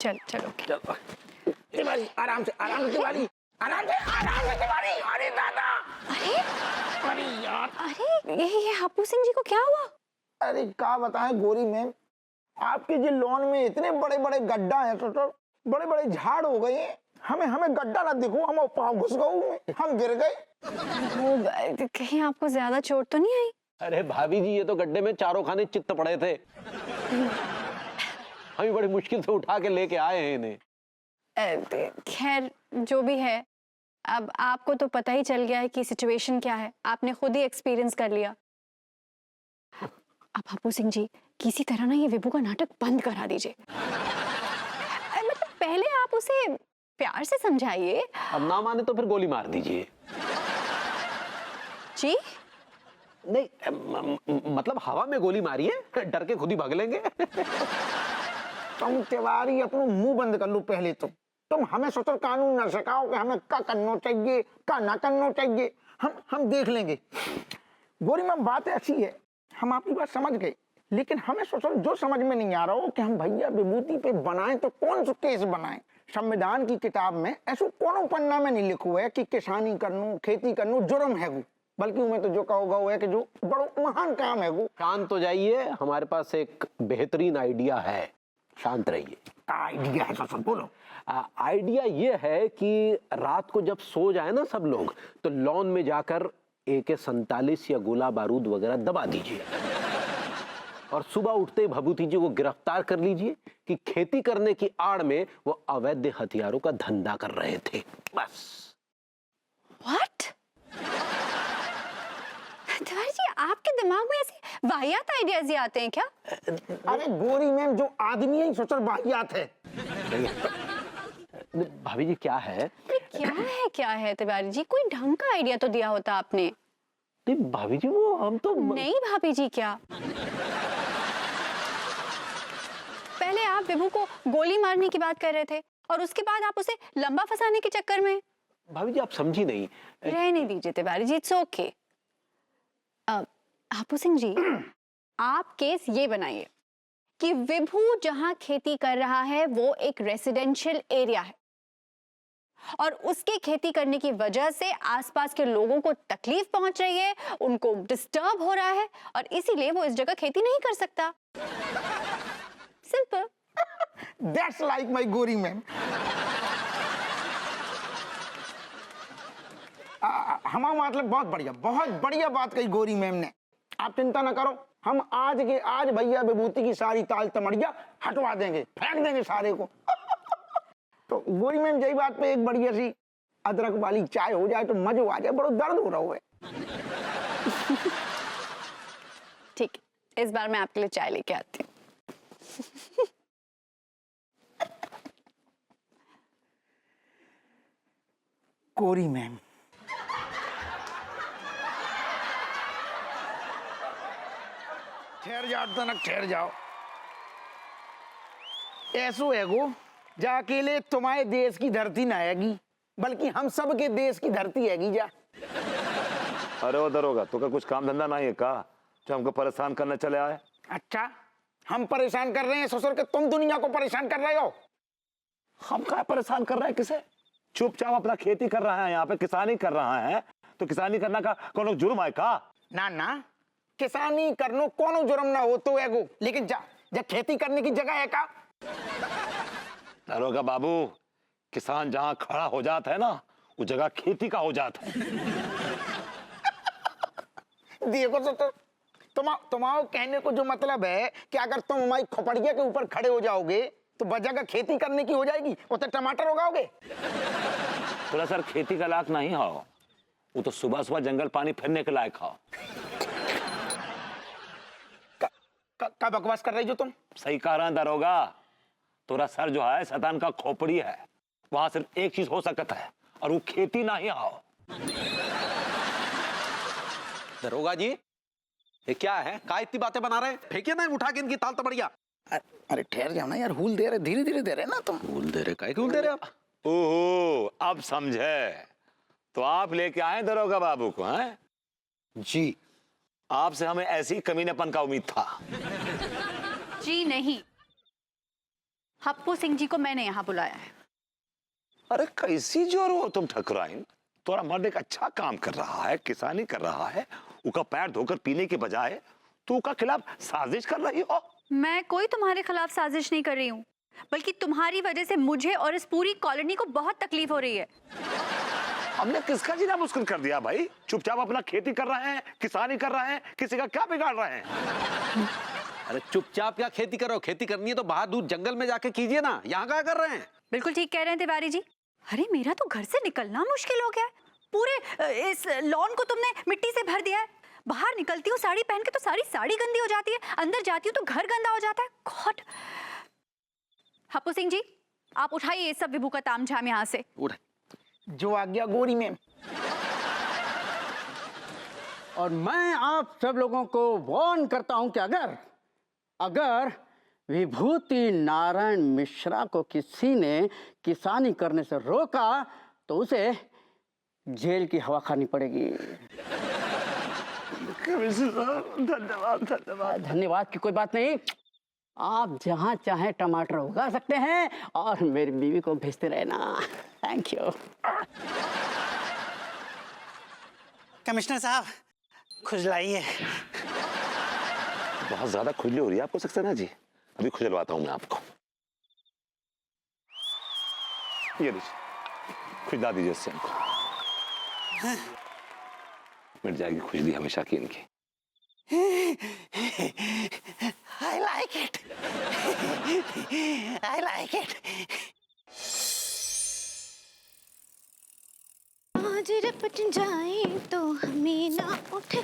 चल चलो। चलो तिवारी, आराम से तिवारी, आराम से तिवारी। अरे दादा, अरे यार, अरे ये हापू सिंह जी को क्या हुआ? अरे क्या बताएं गोरी मैम, आपके जो लॉन में इतने बड़े बड़े गड्ढा है, तो बड़े बड़े झाड़ हो गए हैं। हमें गड्ढा ना दिखो, हम पाँव घुस गए, हम गिर गए। वो कहीं आपको ज्यादा चोट तो नहीं आई? अरे भाभी जी, ये तो गड्ढे में चारों खाने चित्त पड़े थे। हम बड़ी मुश्किल से उठा के लेके आए हैं इन्हें। खैर जो भी है, अब आपको तो पता ही चल गया है कि सिचुएशन क्या है, आपने खुद ही एक्सपीरियंस कर लिया। अब हापू सिंह जी किसी तरह ना ये विभू का नाटक बंद करा दीजिए। मतलब पहले आप उसे प्यार से समझाइए। अब ना माने तो फिर गोली मार दीजिए। जी नहीं मतलब हवा में गोली मारिए, डर के खुद ही भाग लेंगे। तुम तिवारी अपना मुंह बंद कर लो पहले। तुम हमें सोचो कानून न सिखाओ कि हमें क्या करना चाहिए क्या ना करना चाहिए। हम देख लेंगे। गोरी मैम बात ऐसी है, हम आपकी बात समझ गए, लेकिन हमें सोचो जो समझ में नहीं आ रहा हो कि हम भैया विभूति पे बनाएं तो कौन सा केस बनाएं। संविधान की किताब में ऐसा कौन पन्ना में नहीं लिखा है कि किसानी करनो खेती करनो जुर्म है वो, बल्कि उन्हें तो जो कहोगा वो है कि जो बड़ो महान काम है वो। शांत हो जाइए, हमारे पास एक बेहतरीन आइडिया है, शांत रहिए। आइडिया है तो बोलो। आइडिया ये है कि रात को जब सो जाए ना सब लोग, तो लॉन में जाकर AK-47 या गोला बारूद वगैरह दबा दीजिए और सुबह उठते ही भभूति जी को गिरफ्तार कर लीजिए कि खेती करने की आड़ में वो अवैध हथियारों का धंधा कर रहे थे। बस। What? तिवारी जी आपके दिमाग में ऐसे वाहियात आइडियाज ही आते हैं क्या? अरे गोरी मैम, जो आदमी है सोचो वाहियात है। भाभी जी क्या है? क्या है तिवारी जी, कोई ढंग का आइडिया तो दिया होता आपने। नहीं भाभी जी, वो हम तो नहीं भाभी जी क्या, पहले आप विभू को गोली मारने की बात कर रहे थे और उसके बाद आप उसे लंबा फंसाने के चक्कर में। भाभी जी आप समझी नहीं। रहने दीजिए तिवारी जी, इट्स ओके। हापू सिंह जी आप केस ये बनाइए कि विभू जहां खेती कर रहा है वो एक रेसिडेंशियल एरिया है और उसके खेती करने की वजह से आसपास के लोगों को तकलीफ पहुंच रही है, उनको डिस्टर्ब हो रहा है और इसीलिए वो इस जगह खेती नहीं कर सकता। सिंपल। That's like my गोरी मैम। हमारा मतलब बहुत बढ़िया बात कही गोरी मैम ने। आप चिंता ना करो, हम आज के आज भैया विभूति की सारी ताल तमड़िया हटवा देंगे, फेंक देंगे सारे को। तो गोरी मैम यही बात पे एक बढ़िया सी अदरक वाली चाय हो जाए तो मजा आ जाए, बड़ा दर्द हो रहा है। ठीक, इस बार मैं आपके लिए चाय लेके आती हूँ। गोरी मैम, ठहर जाओ तनक, ठहर जाओ। ऐसो है गो जा अकेले तुम्हारे देश की धरती न आएगी, बल्कि हम सब के देश की धरती हैगी जा। अरे वो दरोगा, तो का कुछ काम धंधा नहीं है का जो हमको परेशान करने चले आए? अच्छा, हम परेशान कर रहे हैं ससुर के, तुम दुनिया को परेशान कर रहे हो। हम क्या परेशान कर रहे हैं किसे? चुपचाप अपना खेती कर रहा है, यहाँ पे किसानी कर रहा है, तो किसानी करना का कौन जुर्म है का? ना किसानी करनो कोनो जुर्म ना हो तो एगो, लेकिन जा खेती करने की जगह है का? दरोगा बाबू, किसान जहाँ खड़ा हो जाता है ना, वो जगह खेती का हो जाता है। देखो तो तुम्हारे कहने को जो मतलब है कि अगर तुम हमारी खोपड़िया के ऊपर खड़े हो जाओगे तो जगह खेती करने की हो जाएगी, वो तो टमाटर उगाओगे। थोड़ा सर खेती का लायक नहीं हो, वो तो सुबह सुबह जंगल पानी फिरने के लायक हो। क्या बकवास कर रही जो तुम? सही कह रहा है दरोगा, तोरा सर जो है शैतान का खोपड़ी है, वहां सिर्फ एक चीज हो सकता है और वो खेती नहीं हो। दरोगा जी ये क्या है, का इतनी बातें बना रहे हैं? फेंकिए ना उठा के इनकी ताल तमड़िया। अरे ठहर जाओ ना यार, हुल दे रहे, धीरे धीरे दे रहे ना तुम। हुल दे रहे, काहे हुल दे रहे आप? ओहो, अब समझे तो आप लेके आए दरोगा बाबू को? हैं जी, आपसे हमें ऐसी कमीनेपन का उम्मीद था। जी नहीं, हप्पू सिंह जी को मैंने यहाँ बुलाया है। अरे कैसी जोर हो तुम ठकुराइन, तोरा मर्द एक अच्छा काम कर रहा है, किसानी कर रहा है, उसका पैर धोकर पीने के बजाय तू उसका खिलाफ साजिश कर रही हो। मैं कोई तुम्हारे खिलाफ साजिश नहीं कर रही हूँ, बल्कि तुम्हारी वजह से मुझे और इस पूरी कॉलोनी को बहुत तकलीफ हो रही है। हमने किसका जीना मुश्किल कर दिया भाई? चुपचाप अपना खेती कर रहे हैं, किसानी कर रहे हैं, किसी का क्या बिगाड़ रहे हैं? अरे चुपचाप क्या खेती करो, खेती करनी है तो बाहर दूर जंगल में जाके कीजिए ना, यहाँ क्या कर रहे हैं? बिल्कुल ठीक कह रहे हैं तिवारी जी। अरे मेरा तो घर से निकलना मुश्किल हो गया है। पूरे इस लॉन को तुमने मिट्टी से भर दिया है। बाहर निकलती हूँ साड़ी पहन के तो सारी साड़ी गंदी हो जाती है, अंदर जाती हूँ तो घर गंदा हो जाता है। गॉड। हप्पू सिंह जी, आप उठाइए ये सब विभू का तामझाम यहाँ से। उठ। जो आज्ञा गौरी मैम। और मैं आप सब लोगों को वार्न करता हूं कि अगर विभूति नारायण मिश्रा को किसी ने किसानी करने से रोका तो उसे जेल की हवा खानी पड़ेगी। धन्यवाद धन्यवाद। धन्यवाद की कोई बात नहीं। आप जहां चाहे टमाटर उगा सकते हैं और मेरी बीवी को भेजते रहना। Thank you. कमिश्नर साहब, खुजलाइए। बहुत ज्यादा खुजली हो रही है आपको सक्सेना जी, अभी खुजलवाता हूं मैं आपको। ये लीजिए, खुजला दीजिए इससे हमको। मिट जाएगी खुजली हमेशा की इनकी। I like it. I like it. आज रपट जाए तो हमें ना उठे।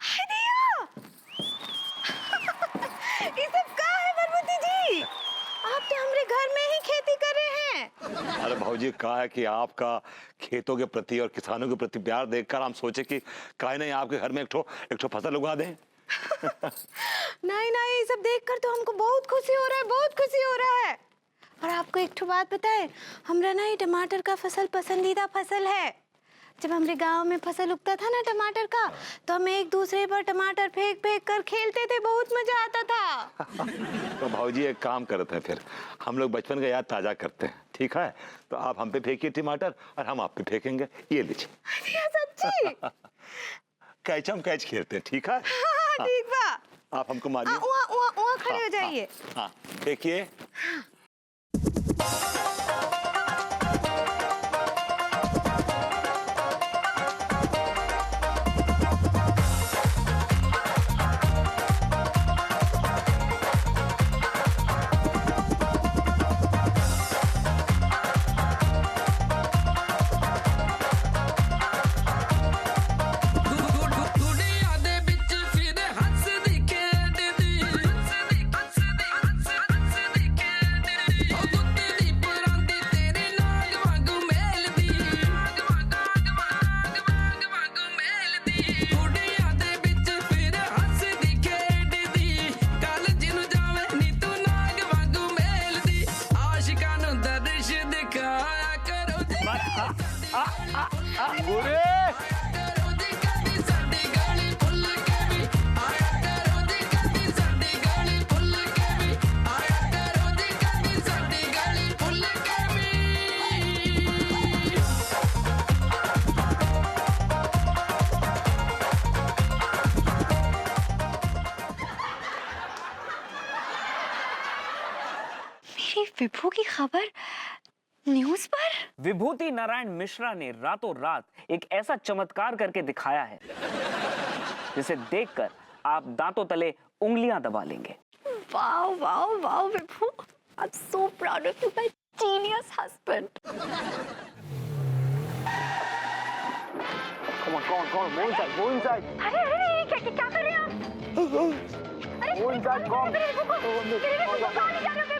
हाय दिया। ये सब क्या है भरभूति जी? आप तो हमारे घर में ही खेती कर रहे हैं। अरे भाऊजी, कहा है कि आपका खेतों के प्रति और किसानों के प्रति प्यार देखकर हम सोचे कि काहे नहीं आपके घर में एक ठो फसल उगा दें। नहीं नहीं, ये सब देखकर तो हमको बहुत खुशी हो रहा है, बहुत खुशी हो रहा है। और आपको एक ठो बात बताए, हमरा ना ये टमाटर का फसल पसंदीदा फसल है। जब हमारे गांव में फसल उगता था ना टमाटर का, तो हम एक दूसरे पर टमाटर फेंक फेंक कर खेलते थे, बहुत मजा आता था। तो भाऊजी एक काम करते हैं, फिर हम लोग बचपन का याद ताजा करते हैं, ठीक है? तो आप हम पे फेंकिए टमाटर और हम आप पे फेंकेंगे। ये लीजिए। सच्ची? कैचम कैच खेलते हैं, ठीक है? हाँ, ठीक बा। आप हमको मारिए। वहाँ खड़े हो जाइए। हाँ, देखिए। विभू की खबर न्यूज़ पर। विभूति नारायण मिश्रा ने रातों रात एक ऐसा चमत्कार करके दिखाया है जिसे देखकर आप दांतों तले उंगलियां दबा लेंगे। Wow wow wow Vibhu, I am so proud of you, my genius husband. Go inside. अरे अरे क्या कर रहे हैं आप? Go inside, come. मेरे विभू को पानी डालो।